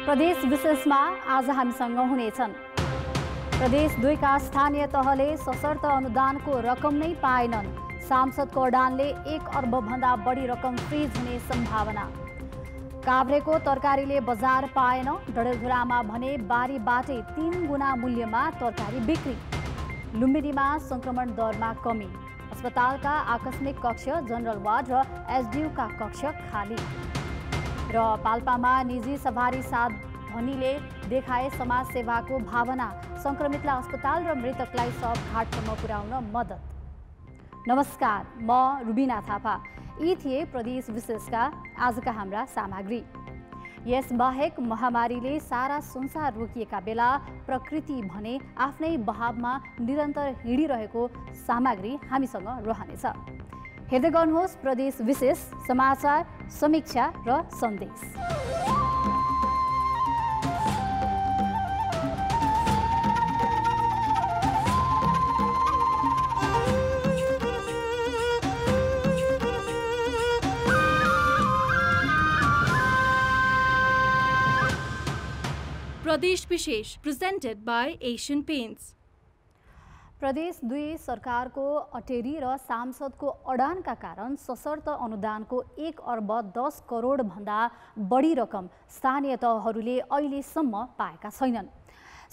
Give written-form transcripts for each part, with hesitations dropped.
प्रदेश विशेषमा आज हामीसँग हुनेछन्। प्रदेश 2 का स्थानीय तहले सशर्त अनुदानको रकम नै पाएनन्। सांसदको अडानले 1 अर्ब भन्दा बढी रकम फ्रिज हुने सम्भावना। काभ्रेको तरकारीले बजार पाएन। डडेलधुरामा भने बारीबाटै 3 गुणा मूल्यमा तरकारी बिक्री। लुम्बिनीमा संक्रमण दरमा कमी। अस्पतालका आकस्मिक कक्ष, जनरल वार्ड र एसडियुका कक्ष खाली। र पाल्पामा निजी सवारी साधनीले देखाए समाज सेवाको भावना। संक्रमितलाई अस्पताल र मृतकलाई शव घाटसम्म पुर्याउन मद्दत। नमस्कार, म रुबिना थापा। यी थिए प्रदेश विशेषका आजका हाम्रा सामग्री। यसबाहेक महामारीले सारा संसार रोकिएका बेला प्रकृति भने आफ्नै बहावमा निरन्तर हिँडिरहेको सामग्री हामीसँग रहनेछ। हेर्दै गर्नुहोस् प्रदेश विशेष, समाचार, समीक्षा र सन्देश। प्रदेश विशेष प्रेजेंटेड बाय एशियन पेंट्स। प्रदेश 2 सरकारको अटेरी र सांसदको अडानका कारण सशर्त अनुदानको 1 अर्ब 10 करोड भन्दा बढी रकम स्थानीय तहहरूले अहिलेसम्म पाएका छैनन्।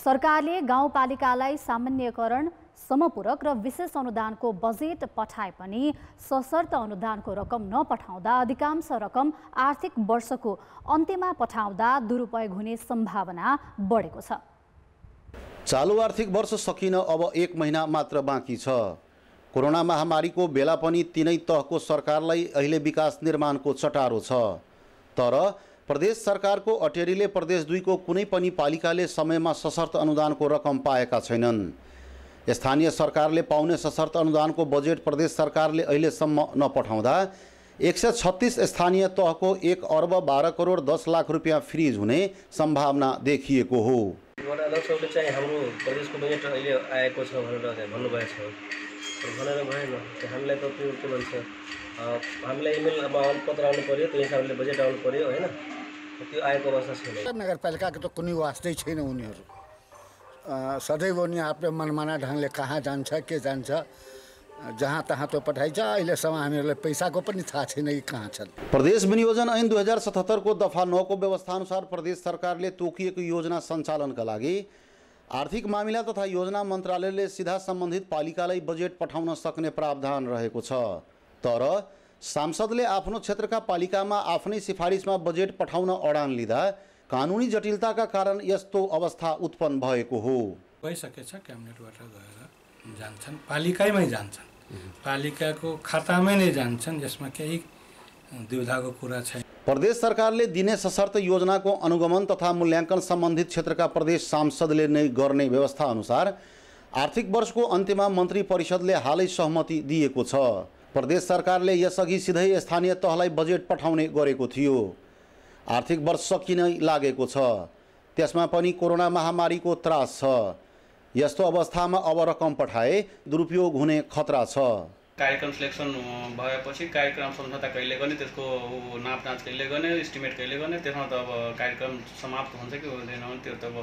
सरकारले गाउँपालिकालाई सामान्यकरण, समपूरक र विशेष अनुदानको बजेट पठाए पनि सशर्त अनुदानको रकम नपठाउँदा अधिकांश रकम आर्थिक वर्षको अन्त्यमा पठाउँदा दुरुपयोग हुने सम्भावना बढेको छ। चालू आर्थिक वर्ष सकिन अब 1 महिना मात्र बाँकी छ। कोरोना महामारीको बेला पनि तीनै तहको सरकारलाई अहिले विकास निर्माणको चटारो छ। तर प्रदेश सरकारको अटेरीले प्रदेश 2 को कुनै पनि पालिकाले समयमा सशर्त अनुदानको रकम पाएका छैनन्। स्थानीय सरकारले पाउने सशर्त अनुदानको बजेट प्रदेश सरकारले अहिलेसम्म नपठाउँदा 136 स्थानीय तहको 1 अर्ब 12 करोड 10 लाख रुपियाँ फ्रिज हुने सम्भावना देखिएको हो। अध्यक्षले चाहिँ हाम्रो प्रदेशको बजेट अहिले आएको छ भनेर भन्नुभएको छ भनेर भएन। हामीलाई त त्यो के भन्छ, हामीलाई इमेलमा पत्र आउनु पर्यो, त्यो हिसाबले बजेट आउनु पर्यो हैन। त्यो आएको अवस्था छैन। नगरपालिकाको त कुनै वास्तै छैन। उनीहरू सदैव उनी आफ्नो मनमाना ढङ्गले कहाँ जान्छ, के जान्छ, जहाँ तहाँ त्यो पठाइन्छ। अहिलेसम्म हामीहरूलाई पैसाको पनि थाहा छैन कि कहाँ छन्। प्रदेश विनियोजन ऐन 2077 को दफा 9 को व्यवस्था अनुसार प्रदेश सरकारले तोकिएको योजना सञ्चालनका लागि आर्थिक मामिला तथा योजना मन्त्रालयले सीधा सम्बन्धित पालिकालाई बजेट पठाउन सक्ने प्रावधान रहेको छ। तर सांसदले आफ्नो क्षेत्रका पालिकामा आफ्नै सिफारिसमा बजेट पठाउन अडान लिँदा कानुनी जटिलताका कारण यस्तो अवस्था उत्पन्न भएको हो। भइसकेछ, क्याबिनेटबाट गएर जान्छन्, पालिकामै जान्छन्, पालिकाको खातामै नै जान्छन्। यसमा केही दुविधाको कुरा छैन। प्रदेश सरकारले दिने सशर्त योजनाको अनुगमन तथा मूल्याङ्कन सम्बन्धित क्षेत्रका प्रदेश सांसदले नै गर्ने व्यवस्था अनुसार आर्थिक वर्षको अन्त्यमा मन्त्री परिषदले हालै सहमति दिएको छ। प्रदेश सरकारले यसअघि सिधै स्थानीय तहलाई बजेट पठाउने गरेको थियो। आर्थिक वर्ष सकिनै लागेको छ, त्यसमा पनि कोरोना महामारीको त्रास छ। यस्तो अवस्थामा अब रकम पठाए दुरुपयोग हुने खतरा छ। कार्यक्रम सिलेक्सन भएपछि कार्यक्रम सम्झौता कहिले गर्ने, त्यसको नापजाँच कहिले गर्ने, एस्टिमेट कहिले गर्ने, त्यसमा त अब कार्यक्रम समाप्त हुन्छ कि हुँदैन त्यो त अब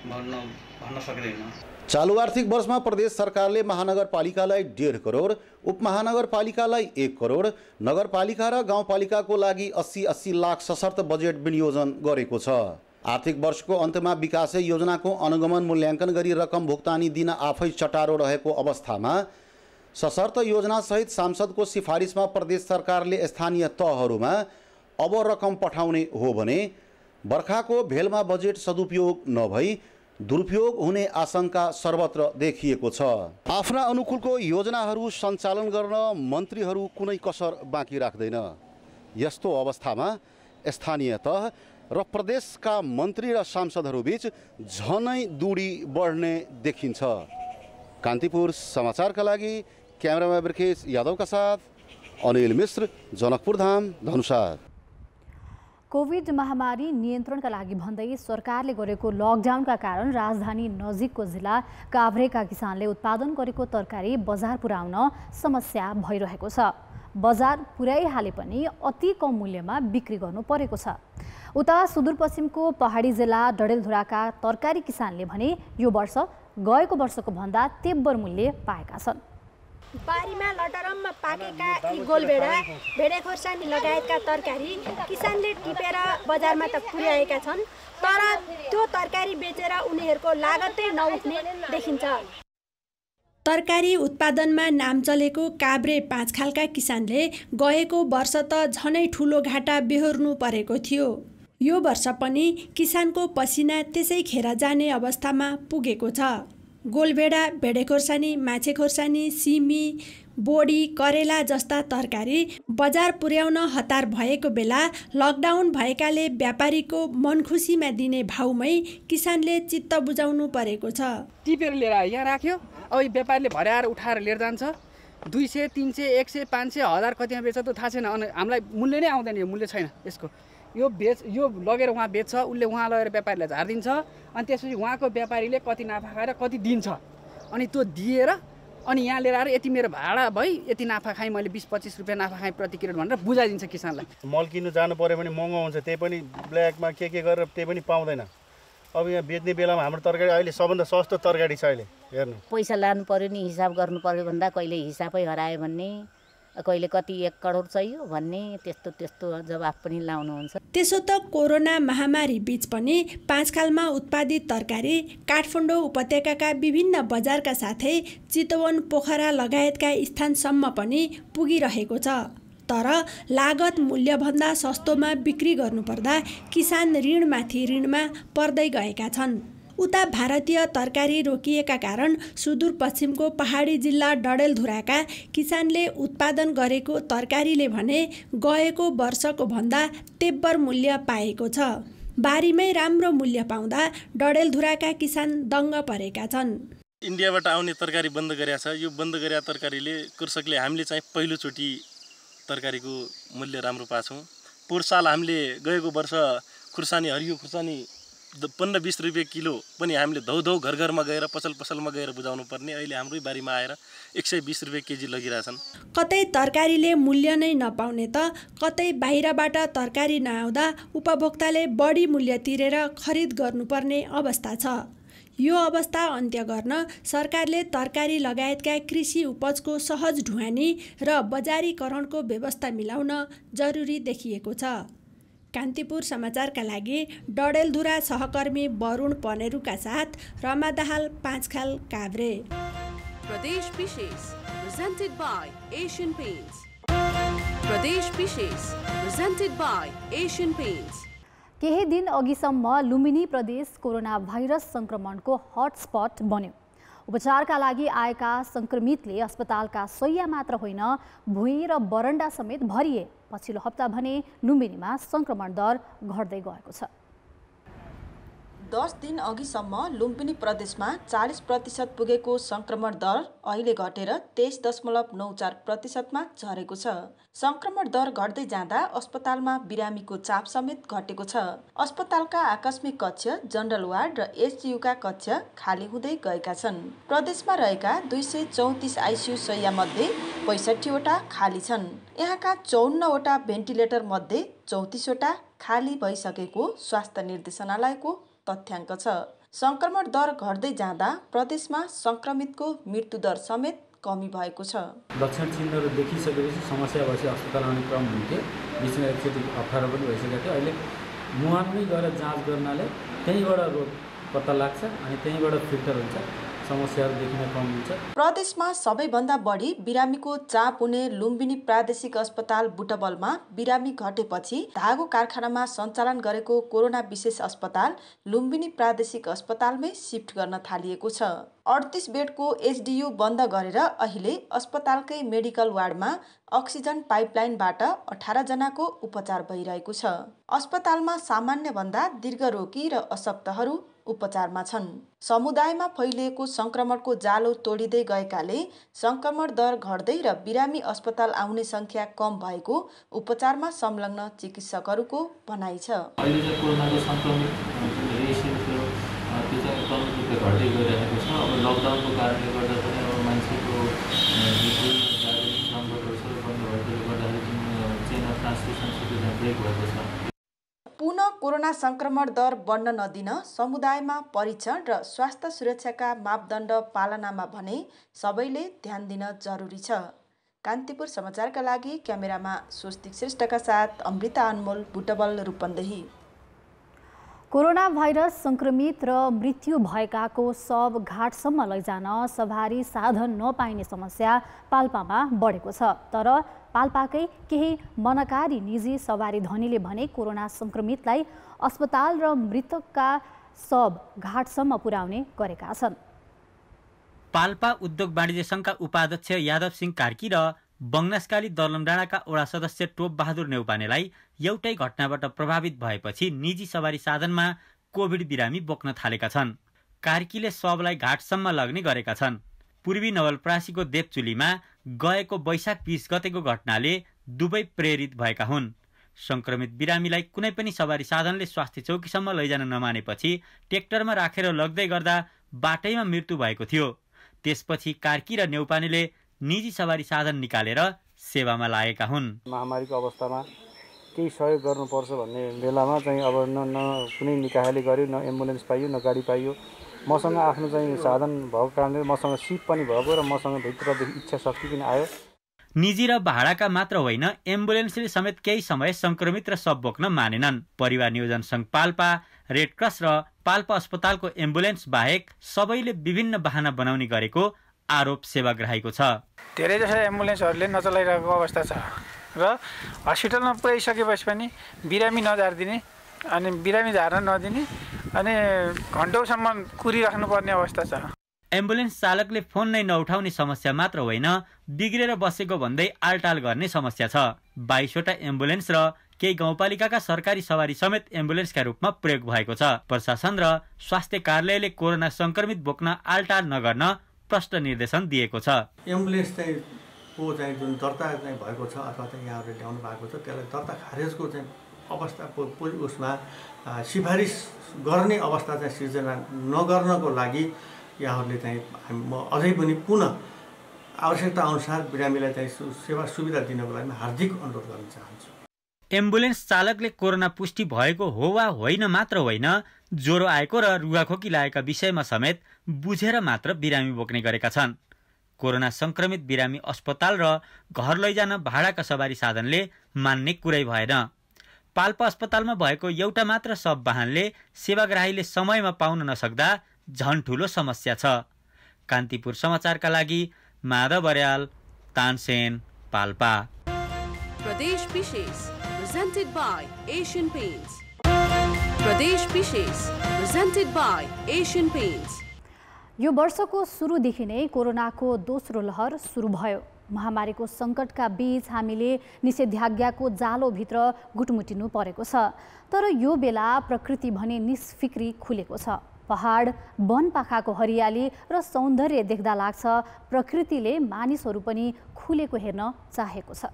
भन्न सकिँदैन। चालू आर्थिक वर्षमा प्रदेश सरकारले महानगरपालिकालाई 1.5 करोड, उपमहानगरपालिकालाई 1 करोड, नगरपालिका र गाउँपालिकाको लागि 80-80 लाख सशर्त बजेट विनियोजन गरेको छ। आर्थिक वर्षको अन्त्यमा विकासै योजनाको अनुगमन मूल्याङ्कन गरी रकम भुक्तानी दिन आफै चटारो रहेको अवस्थामा सशर्त योजनासहित सांसदको सिफारिसमा प्रदेश सरकारले स्थानीय तहहरूमा अब रकम पठाउने हो भने बर्खाको भेलमा बजेट सदुपयोग नभई दुरुपयोग हुने आशंका सर्वत्र देखिएको छ। आफ्ना अनुकूलको योजनाहरू सञ्चालन गर्न मन्त्रीहरू कुनै कसर बाँकी राख्दैन। यस्तो अवस्थामा स्थानीय तह र प्रदेशका मन्त्री र सांसदहरूबीच झनै दूरी बढ्ने देखिन्छ। कान्तिपुर समाचारका लागि क्यामेरामा बिर्खेश यादवका साथ अनिल मिश्र, जनकपुर धाम, धनुषा। कोभिड महामारी नियन्त्रणका लागि भन्दै सरकारले गरेको लकडाउनका कारण राजधानी नजिकको जिल्ला काभ्रेका किसानले उत्पादन गरेको तरकारी बजार पुर्याउन समस्या भइरहेको छ। बजार पुर्याइहाले पनि अति कम मूल्यमा बिक्री गर्नु परेको छ। उता सुदूरपश्चिमको पहाडी जिल्ला डडेलधुराका तरकारी किसानले भने यो वर्ष गएको वर्षको भन्दा तेब्बर मूल्य पाएका छन्। बारीमा लटरममा पाकेका यी गोलभेडा, भेडे खोर्सानी लगायतका तरकारी किसानले टिपेर बजारमा त पुर्याएका छन्, तर त्यो तरकारी बेचेर उनीहरूको लागतै नउठ्ने देखिन्छ। तरकारी उत्पादनमा नाम चलेको काभ्रे पाँचखालका किसानले गएको वर्ष त झनै ठुलो घाटा बेहोर्नु परेको थियो। यो वर्ष पनि किसानको पसिना त्यसै खेर जाने अवस्थामा पुगेको छ। गोलभेडा, भेडे खोर्सानी, माछे खोर्सानी, सिमी, बोडी, करेला जस्ता तरकारी बजार पुर्याउन हतार भएको बेला लकडाउन भएकाले व्यापारीको मनखुसीमा दिने भाउमै किसानले चित्त बुझाउनु परेको छ। टिपेर लिएर यहाँ राख्यो, अब व्यापारीले भर्याएर उठाएर लिएर जान्छ। 200, 300, 100, 500, 1000 कतिमा बेच्छ त थाहा छैन। अनि हामीलाई मूल्य नै आउँदैन, यो मूल्य छैन यसको। यो लगेर उहाँ बेच्छ, उसले उहाँ लगेर व्यापारीलाई झारिदिन्छ, अनि त्यसपछि उहाँको व्यापारीले कति नाफा खाएर कति दिन्छ, अनि त्यो दिएर अनि यहाँ लिएर आएर यति मेरो भाडा भई यति नाफा खाएँ मैले, 20-25 रुपियाँ नाफा खाएँ प्रति किलो भनेर बुझाइदिन्छ किसानलाई। मल किन्नु जानु पऱ्यो भने महँगो हुन्छ, त्यही पनि ब्ल्याकमा के गरेर त्यही पनि पाउँदैन। अब यहाँ बेच्ने बेलामा हाम्रो तरकारी अहिले सबभन्दा सस्तो तरकारी छ अहिले। हेर्नु पैसा लानु पर्यो नि, हिसाब गर्नु पर्यो भन्दा कहिले हिसाबै हरायो भन्ने, कहिले कति 1 करोड चाहियो भन्ने, त्यस्तो जवाफ पनि लाउनुहुन्छ। त्यसो त कोरोना महामारी बीच पनि पाँचखालमा उत्पादित तरकारी काठमाडौँ उपत्यकाका विभिन्न बजारका साथै चितवन, पोखरा लगायतका स्थानसम्म पनि पुगिरहेको छ। तर लागत मूल्यभन्दा सस्तोमा बिक्री गर्नुपर्दा किसान ऋणमाथि ऋणमा पर्दै गएका छन्। उता भारतीय तरकारी रोकिएका कारण सुदूरपश्चिमको पहाडी जिल्ला डडेलधुराका किसानले उत्पादन गरेको तरकारीले भने गएको वर्षको भन्दा तेब्बर मूल्य पाएको छ। बारीमै राम्रो मूल्य पाउँदा डडेलधुराका किसान दङ्ग परेका छन्। इन्डियाबाट आउने तरकारी बन्द गरेका छ। यो बन्द गरेका तरकारीले कृषकले हामीले चाहिँ पहिलोचोटि तरकारीको मूल्य राम्रो पाछौँ। पोहोर साल हामीले गएको वर्ष खुर्सानी, हरियो खुर्सानी 15-20 रुपियाँ किलो पनि हामीले धौ घर घरमा गएर पसलमा गएर बुझाउनु पर्ने, अहिले हाम्रै बारीमा आएर 120 रुपियाँ केजी लगिरहेछन्। कतै तरकारीले मूल्य नै नपाउने त कतै बाहिरबाट तरकारी नआउँदा उपभोक्ताले बढी मूल्य तिरेर खरिद गर्नुपर्ने अवस्था छ। यो अवस्था अन्त्य गर्न सरकारले तरकारी लगायतका कृषि उपजको सहज ढुवानी र बजारीकरणको व्यवस्था मिलाउन जरुरी देखिएको छ। कान्तिपुर समाचारका लागि डडेलधुरा सहकर्मी वरुण पनेरुका साथ रमा दाहाल, पाँचखाल, काभ्रे। प्रदेश विशेष प्रेजेंटेड बाय एशियन पेंट्स। प्रदेश विशेष प्रेजेंटेड बाय एशियन पेंट्स। केही दिन अघिसम्म लुम्बिनी प्रदेश कोरोना भाइरस संक्रमणको हटस्पट बन्यो। उपचारका लागि आएका संक्रमितले अस्पतालका शैय्या मात्र होइन भुइँ र बरन्डा समेत भरिए। पछिल्लो हप्ता भने लुम्बिनीमा संक्रमण दर घट्दै गएको छ। 10 दिन अघिसम्म लुम्बिनी प्रदेशमा 40% पुगेको संक्रमण दर अहिले घटेर 23.94%मा झरेको छ। संक्रमण दर घट्दै जाँदा अस्पतालमा बिरामीको चाप समेत घटेको छ। अस्पतालका आकस्मिक कक्ष, जनरल वार्ड र एचसीयूका कक्ष खाली हुँदै गएका छन्। प्रदेशमा रहेका 234 आइसियू शैय्या मध्ये 65 वटा खाली छन्। यहाँका 54 वटा भेन्टिलेटर मध्ये 34 वटा खाली भइसकेको स्वास्थ्य निर्देशनालयको तथ्याङ्क छ। संक्रमण दर घट्दै जाँदा प्रदेशमा संक्रमितको मृत्यु दर समेत कमी भएको छ। लक्षण चिन्हहरू देखिसकेपछि समस्या भएपछि अस्पताल आउने क्रम हुन्थ्यो। बिचमा एकचोटि अप्ठ्यारो पनि भइसकेको थियो। अहिले मुहानमै गएर जाँच गर्नाले त्यहीँबाट रोग पत्ता लाग्छ अनि त्यहीँबाट फिल्टर हुन्छ, समस्याहरू देखिन कम हुन्छ। प्रदेशमा सबैभन्दा बढी बिरामीको चाप हुने लुम्बिनी प्रादेशिक अस्पताल बुटबलमा बिरामी घटेपछि धागो कारखानामा सञ्चालन गरेको कोरोना विशेष अस्पताल लुम्बिनी प्रादेशिक अस्पतालमै शिफ्ट गर्न थालिएको छ। 38 बेडको एचडीयू बन्द गरेर अहिले अस्पतालकै मेडिकल वार्डमा अक्सिजन पाइपलाइनबाट 18 जनाको उपचार भइरहेको छ। अस्पतालमा सामान्यभन्दा दीर्घरोगी र अशक्तहरू उपचारमा छन्। समुदायमा फैलिएको संक्रमणको जालो तोडिँदै गएकाले संक्रमण दर घट्दै र बिरामी अस्पताल आउने संख्या कम भएको उपचारमा संलग्न चिकित्सकहरूको भनाइ छ। अहिले चाहिँ कोरोनाको संक्रमित रेसियो थियो त्यो चाहिँ एकदम रूपले घट्दै गइरहेको छ। अब लकडाउनको कारणले गर्दा पनि अब मान्छेको ट्रान्समिसन चाहिँ ब्रेक भएको छ। पुनः कोरोना संक्रमण दर बढ्न नदिन समुदायमा परीक्षण र स्वास्थ्य सुरक्षाका मापदण्ड पालनामा भने सबैले ध्यान दिन जरुरी छ। कान्तिपुर समाचारका लागि क्यामेरामा स्वस्तिक श्रेष्ठका साथ अमृता अनमोल, बुटबल, रूपन्देही। कोरोना भाइरस संक्रमित र मृत्यु भएकाको शव घाटसम्म लैजान सवारी साधन नपाइने समस्या पाल्पामा बढेको छ। तर पाल्पाकै केही मनकारी निजी सवारी धनीले भने कोरोना संक्रमितलाई अस्पताल र मृतकका शव घाटसम्म पुर्याउने गरेका छन्। पाल्पा उद्योग वाणिज्य संघका उपाध्यक्ष यादव सिंह कार्की र बङ्नासकाली दलमडाँडाका वडा सदस्य टोप बहादुर नेउपानेलाई एउटै घटनाबाट प्रभावित भएपछि निजी सवारी साधनमा कोभिड बिरामी बोक्न थालेका छन्। कार्कीले शवलाई घाटसम्म लग्ने गरेका छन्। पूर्वी नवलपरासीको देवचुलीमा गएको वैशाख 20 गतेको घटनाले दुवै प्रेरित भएका हुन्। संक्रमित बिरामीलाई कुनै पनि सवारी साधनले स्वास्थ्य चौकीसम्म लैजान नमानेपछि ट्र्याक्टरमा राखेर लग्दै गर्दा बाटैमा मृत्यु भएको थियो। त्यसपछि कार्की र नेउपानेले निजी सवारी साधन निकालेर सेवामा लागेका हुन्। महामारीको अवस्थामा केही सहयोग गर्नुपर्छ भन्ने बेलामा चाहिँ अब न कुनै निकायले गर्यो, न एम्बुलेन्स पाइयो, न गाडी पाइयो। मसँग आफ्नो चाहिँ साधन भएको कारणले मसँग सिप पनि भएको र मसँग भित्रदेखि इच्छा शक्ति पनि आयो। निजी र भाडाका मात्र होइन, एम्बुलेन्सले समेत केही समय संक्रमित र शव बोक्न मानेनन्। परिवार नियोजन संघ पाल्पा, रेड क्रस र पाल्पा अस्पतालको एम्बुलेन्स बाहेक सबैले विभिन्न बहाना बनाउने गरेको आरोप सेवाग्राहीको छ। धेरै जसो एम्बुलेन्सहरूले नचलाइरहेको अवस्था छ र हस्पिटलमा पुर्याइसकेपछि पनि बिरामी नझारिदिने अनि बिरामी झार्न नदिने अनि घन्टौँसम्म कुरिराख्नुपर्ने अवस्था छ। एम्बुलेन्स चालकले फोन नै नउठाउने समस्या मात्र होइन, बिग्रेर बसेको भन्दै आलटाल गर्ने समस्या छ। 22वटा एम्बुलेन्स र केही गाउँपालिकाका सरकारी सवारी समेत एम्बुलेन्सका रूपमा प्रयोग भएको छ। प्रशासन र स्वास्थ्य कार्यालयले कोरोना संक्रमित बोक्न आलटाल नगर्न प्रष्ट निर्देशन दिएको छ। एम्बुलेन्स चाहिँ जुन दर्ता चाहिँ भएको छ अथवा चाहिँ यहाँहरूले ल्याउनु भएको छ त्यसलाई दर्ता खारेजको चाहिँ अवस्था उसमा सिफारिस गर्ने अवस्था चाहिँ सिर्जना नगर्नको लागि यहाँहरूले चाहिँ म अझै पनि पुनः आवश्यकता अनुसार बिरामीलाई चाहिँ सेवा सुविधा दिनको लागि हार्दिक अनुरोध गर्न चाहन्छु। एम्बुलेन्स चालकले कोरोना पुष्टि भएको हो वा होइन मात्र होइन, ज्वरो आएको र रुगाखोकी लागेका विषयमा समेत बुझेर मात्र बिरामी बोक्ने गरेका छन्। कोरोना संक्रमित बिरामी अस्पताल र घर लैजान भाडाका सवारी साधनले मान्ने कुरै भएन। पाल्पा अस्पतालमा भएको एउटा मात्र शव वाहनले सेवाग्राहीले समयमा पाउन नसक्दा झन ठूलो समस्या छ। कान्तिपुर समाचारका लागि माधव बर्याल, तानसेन, पाल्पा। प्रदेश विशेष presented by Asian Paints. प्रदेश विशेष presented by Asian Paints. यो वर्षको सुरुदेखि नै कोरोनाको दोस्रो लहर सुरु भयो। महामारीको सङ्कटका बीच हामीले निषेधाज्ञाको जालोभित्र गुटमुटिनु परेको छ। तर यो बेला प्रकृति भने निस्फिक्री खुलेको छ। पहाड, वनपाखाको हरियाली र सौन्दर्य देख्दा लाग्छ प्रकृतिले मानिसहरू पनि खुलेको हेर्न चाहेको छ।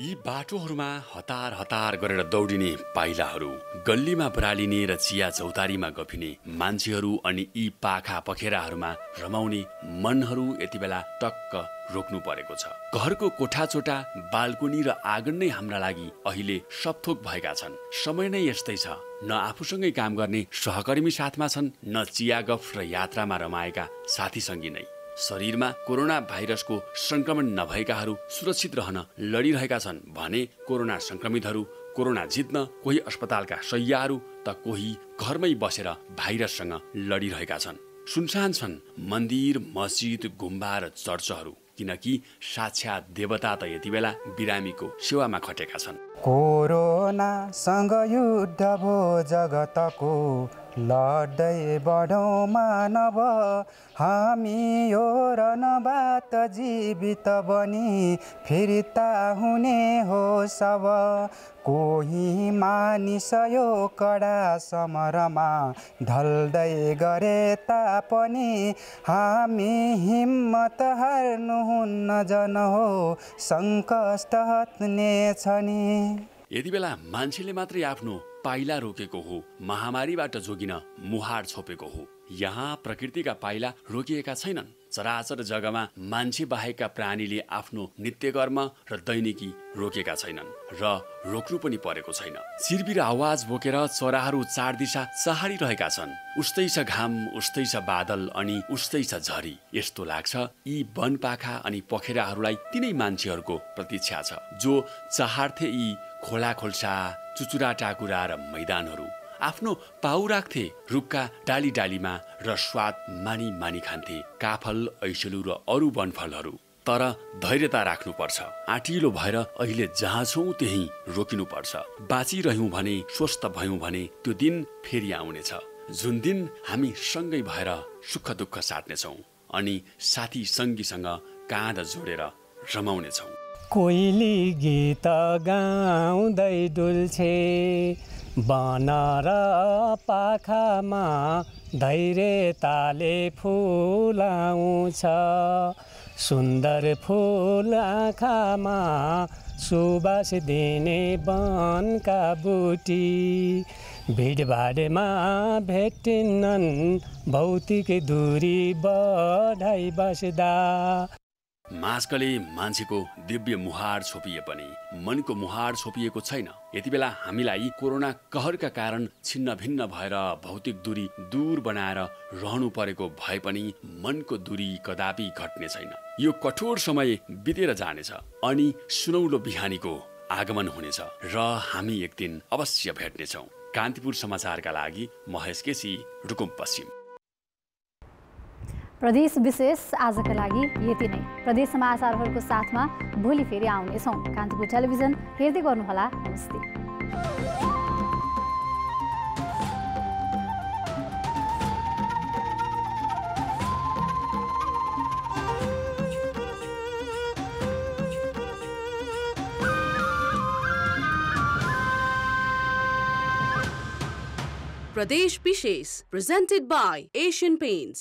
यी बाटोहरूमा हतार हतार गरेर दौडिने पाइलाहरू, गल्लीमा बरालिने र चिया चौतारीमा गफिने मान्छेहरू अनि यी पाखा पखेराहरूमा रमाउने मनहरू यति बेला टक्क रोक्नु परेको छ। घरको कोठाचोटा, बाल्कोनी र आँगन नै हाम्रा लागि अहिले सबथोक भएका छन्। समय नै यस्तै छ। न आफूसँगै काम गर्ने सहकर्मी साथमा छन्, न चिया गफ र यात्रामा रमाएका साथी सङ्गी नै। शरीरमा कोरोना भाइरसको संक्रमण नभएकाहरू सुरक्षित रहन लडिरहेका छन् भने कोरोना संक्रमितहरू कोरोना जित्न कोही अस्पतालका शय्याहरू त कोही घरमै बसेर भाइरससँग लडिरहेका छन्। सुनसान छन् मन्दिर, मस्जिद, गुम्बा र चर्चहरू, किनकि साक्षात देवता त यति बेला बिरामीको सेवामा खटेका छन्। कोरोनासँग युद्ध भो जगतको, लड्दै बढौँ मानव हामी यो रणबाट जीवित बनी फिर्ता हुने हो सब। कोही मानिस यो कडा समरमा ढल्दै गरे तापनि हामी हिम्मत हार्नुहुन्न जन हो सङ्कष्ट हट्ने छ नि। यति बेला मान्छेले मात्रै आफ्नो पाइला रोकेको हो, महामारीबाट जोगिन मुहार छोपेको हो। यहाँ प्रकृतिका पाइला रोकिएका छैनन्। चराचर जग्गामा मान्छे बाहेकका प्राणीले आफ्नो नित्यकर्म र दैनिकी रोकेका छैनन् र रोक्नु पनि परेको छैन। सिरबिर आवाज बोकेर चराहरू चार दिशा चहाडिरहेका छन्। उस्तै छ घाम, उस्तै छ बादल अनि उस्तै छ झरी। यस्तो लाग्छ यी वनपाखा अनि पखेराहरूलाई तिनै मान्छेहरूको प्रतीक्षा छ जो चहाड्थे यी खोला खोल्सा, चुचुरा टाकुरा र मैदानहरू। आफ्नो पाउ राख्थे रुखका डाली डालीमा र स्वाद मानी मानी खान्थे काफल, ऐसलु र अरू वनफलहरू। तर धैर्यता राख्नुपर्छ। आँटिलो भएर अहिले जहाँ छौँ त्यही रोकिनुपर्छ। बाँचिरह्यौँ भने, स्वस्थ भयौँ भने त्यो दिन फेरि आउनेछ जुन दिन हामी सँगै भएर सुख दुःख साट्नेछौँ अनि साथी सङ्गीसँग काँध जोडेर रमाउनेछौँ। कोइली गीत गाउँदै डुल्छे वन र पाखामा, धैर्यताले फुलाउँछ सुन्दर फुल आँखामा, सुबास दिने वनका बुटी। भिडभाडमा भेटिन्नन् भौतिक दूरी बढाइ बस्दा। मास्कले मान्छेको दिव्य मुहार छोपिए पनि मनको मुहार छोपिएको छैन। यति बेला हामीलाई कोरोना कहरका कारण छिन्न भिन्न भएर भौतिक दूरी दूर बनाएर रहनु परेको भए पनि मनको दूरी कदापि घट्ने छैन। यो कठोर समय बितेर जानेछ अनि सुनौलो बिहानीको आगमन हुनेछ र हामी एक दिन अवश्य भेट्नेछौँ। कान्तिपुर समाचारका लागि महेश केसी, रुकुम पश्चिम। प्रदेश विशेष आजका लागि यति नै। प्रदेश समाचारहरूको साथमा भोलि फेरि आउनेछौँ। कान्तिपुर टेलिभिजन हेर्दै गर्नुहोला। नमस्ते। Pradesh Bishes, presented by Asian Paints.